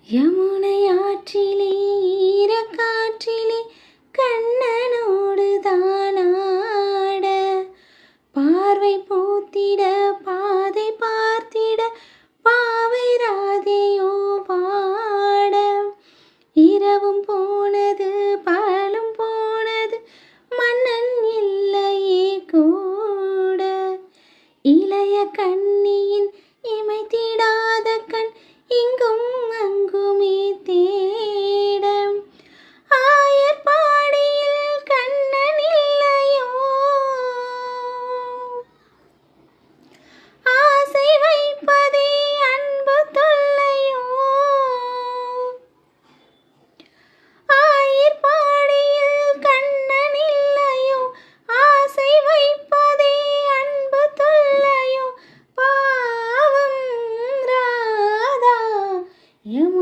யமுனை ஆற்றிலே ஈரக்காற்றிலே கண்ணனோடு தானாட பார்வை பூத்திட பாதை பார்த்திட பாவை ராதையோ பாட இரவும் போனது பகலும் போனது மன்னன் இல்லையே கூட இளைய கண்ணியின் இமைத்திடாத கண் இங்கும் அங்குமே தேட ஆயர்பாடியில் கண்ணன் இல்லையோ ஆசை வைப்பதே அன்பு தொல்லையோ ஆயர்பாடியில் கண்ணன் இல்லையோ ஆசை வைப்பதே அன்பு தொல்லையோ பாவம் ராதா யமுனை